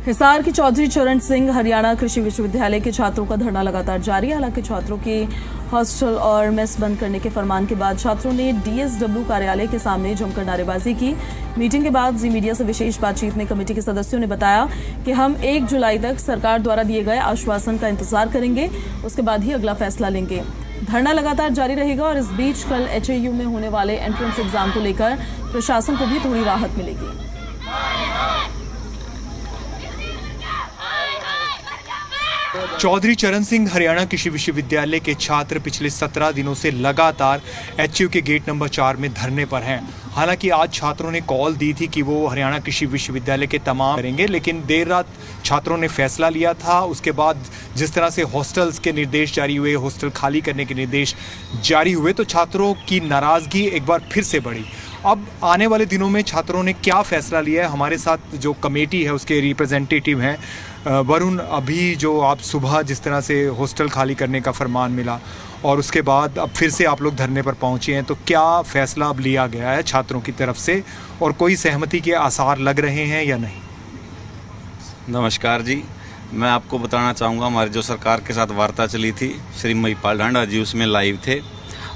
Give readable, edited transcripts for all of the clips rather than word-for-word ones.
हिसार के चौधरी चरण सिंह हरियाणा कृषि विश्वविद्यालय के छात्रों का धरना लगातार जारी है। हालांकि छात्रों की हॉस्टल और मेस बंद करने के फरमान के बाद छात्रों ने डीएसडब्ल्यू कार्यालय के सामने जमकर नारेबाजी की। मीटिंग के बाद जी मीडिया से विशेष बातचीत में कमेटी के सदस्यों ने बताया कि हम 1 जुलाई तक सरकार द्वारा दिए गए आश्वासन का इंतजार करेंगे, उसके बाद ही अगला फैसला लेंगे। धरना लगातार जारी रहेगा और इस बीच कल एचएयू में होने वाले एंट्रेंस एग्जाम को लेकर प्रशासन को भी थोड़ी राहत मिलेगी। चौधरी चरण सिंह हरियाणा कृषि विश्वविद्यालय के छात्र पिछले 17 दिनों से लगातार एचयू के गेट नंबर 4 में धरने पर हैं। हालांकि आज छात्रों ने कॉल दी थी कि वो हरियाणा कृषि विश्वविद्यालय के तमाम करेंगे, लेकिन देर रात छात्रों ने फैसला लिया था। उसके बाद जिस तरह से हॉस्टल्स के निर्देश जारी हुए, हॉस्टल खाली करने के निर्देश जारी हुए, तो छात्रों की नाराज़गी एक बार फिर से बढ़ी। अब आने वाले दिनों में छात्रों ने क्या फैसला लिया है, हमारे साथ जो कमेटी है उसके रिप्रेजेंटेटिव हैं वरुण। अभी जो आप सुबह जिस तरह से हॉस्टल खाली करने का फरमान मिला और उसके बाद अब फिर से आप लोग धरने पर पहुंचे हैं, तो क्या फैसला अब लिया गया है छात्रों की तरफ से और कोई सहमति के आसार लग रहे हैं या नहीं? नमस्कार जी, मैं आपको बताना चाहूँगा हमारी जो सरकार के साथ वार्ता चली थी, श्री महिपाल ढांडा जी उसमें लाइव थे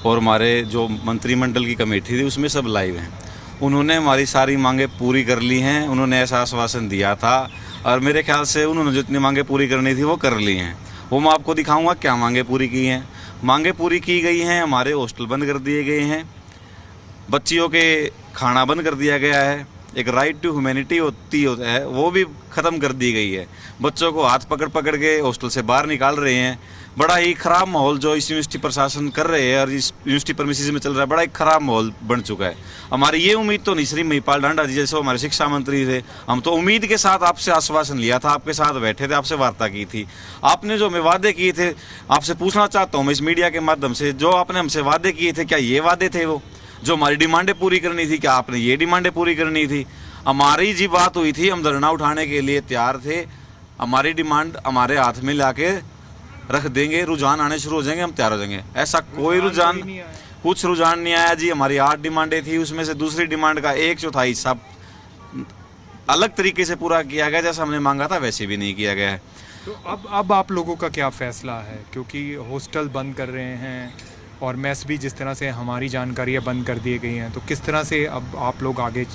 और हमारे जो मंत्रिमंडल की कमेटी थी उसमें सब लाइव हैं। उन्होंने हमारी सारी मांगें पूरी कर ली हैं। उन्होंने ऐसा आश्वासन दिया था और मेरे ख्याल से उन्होंने जितनी मांगें पूरी करनी थी वो कर ली हैं। वो मैं आपको दिखाऊंगा क्या मांगें पूरी की हैं। मांगें पूरी की गई हैं, हमारे हॉस्टल बंद कर दिए गए हैं, बच्चियों के खाना बंद कर दिया गया है, एक राइट टू ह्यूमैनिटी होती है वो भी ख़त्म कर दी गई है। बच्चों को हाथ पकड़ पकड़ के हॉस्टल से बाहर निकाल रहे हैं। बड़ा ही ख़राब माहौल जो इस यूनिवर्सिटी प्रशासन कर रहे हैं और इस यूनिवर्सिटी परमिसेस में चल रहा है, बड़ा ही ख़राब माहौल बन चुका है। हमारी ये उम्मीद तो नहीं, श्री महिपाल ढांडा जी जैसे हमारे शिक्षा मंत्री थे, हम तो उम्मीद के साथ आपसे आश्वासन लिया था, आपके साथ बैठे थे, आपसे वार्ता की थी। आपने जो हमें वादे किए थे, आपसे पूछना चाहता हूँ मैं इस मीडिया के माध्यम से, जो आपने हमसे वादे किए थे, क्या ये वादे थे वो? जो हमारी डिमांडें पूरी करनी थी, क्या आपने ये डिमांडें पूरी करनी थी? हमारी जी बात हुई थी, हम धरना उठाने के लिए तैयार थे। हमारी डिमांड हमारे हाथ में लाके रख देंगे, रुझान आने शुरू हो जाएंगे, हम तैयार हो जाएंगे। ऐसा कोई रुझान, कुछ रुझान नहीं आया जी। हमारी 8 डिमांडें थी, उसमें से दूसरी डिमांड का 1/4 हिस्सा अलग तरीके से पूरा किया गया, जैसा हमने मांगा था वैसे भी नहीं किया गया है। तो अब आप लोगों का क्या फैसला है? क्योंकि हॉस्टल बंद कर रहे हैं और मेस भी जिस तरह से हमारी जानकारी है बंद कर दिए गई हैं, तो किस तरह से अब आप लोग आगे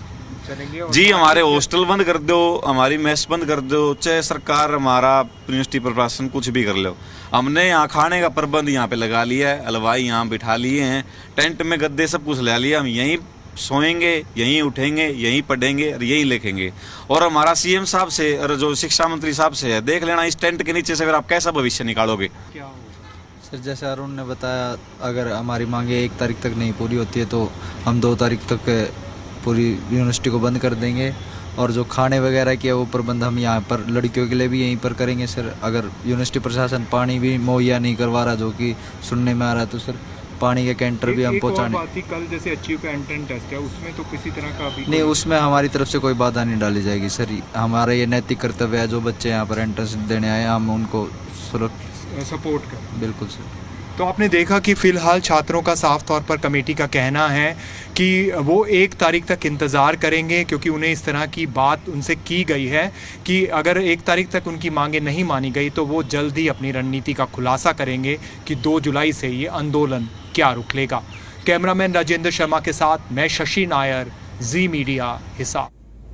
चलेंगे? जी, हमारे हॉस्टल बंद कर दो, हमारी मेस बंद कर दो, चाहे सरकार, हमारा यूनिवर्सिटी प्रशासन कुछ भी कर लो। हमने यहाँ खाने का प्रबंध यहाँ पे लगा लिया है, हलवाई यहाँ बिठा लिए हैं, टेंट में गद्दे सब कुछ ले लिया। हम यहीं सोएंगे, यहीं उठेंगे, यहीं पढ़ेंगे और यहीं लिखेंगे। और हमारा सीएम साहब से और जो शिक्षा मंत्री साहब से है, देख लेना इस टेंट के नीचे से फिर आप कैसा भविष्य निकालोगे। सर, जैसे अरुण ने बताया, अगर हमारी मांगे 1 तारीख तक नहीं पूरी होती है तो हम 2 तारीख तक पूरी यूनिवर्सिटी को बंद कर देंगे। और जो खाने वगैरह की है वो प्रबंध हम यहाँ पर लड़कियों के लिए भी यहीं पर करेंगे। सर, अगर यूनिवर्सिटी प्रशासन पानी भी मुहैया नहीं करवा रहा, जो कि सुनने में आ रहा है, तो सर पानी के कैंटर भी हम पहुँचाने। कल जैसे एचयू का एंट्रेंस टेस्ट है, उसमें तो किसी तरह का अभी नहीं, उसमें हमारी तरफ से कोई बाधा नहीं डाली जाएगी। सर, हमारा ये नैतिक कर्तव्य है, जो बच्चे यहाँ पर एंट्रेंस देने आए हम उनको सपोर्ट करें। बिल्कुल सर। तो आपने देखा कि फ़िलहाल छात्रों का साफ तौर पर कमेटी का कहना है कि वो 1 तारीख तक इंतज़ार करेंगे, क्योंकि उन्हें इस तरह की बात उनसे की गई है कि अगर 1 तारीख तक उनकी मांगें नहीं मानी गई तो वो जल्द ही अपनी रणनीति का खुलासा करेंगे कि 2 जुलाई से ये आंदोलन क्या रुख लेगा। कैमरामैन राजेंद्र शर्मा के साथ मैं शशि नायर, जी मीडिया, हिसार।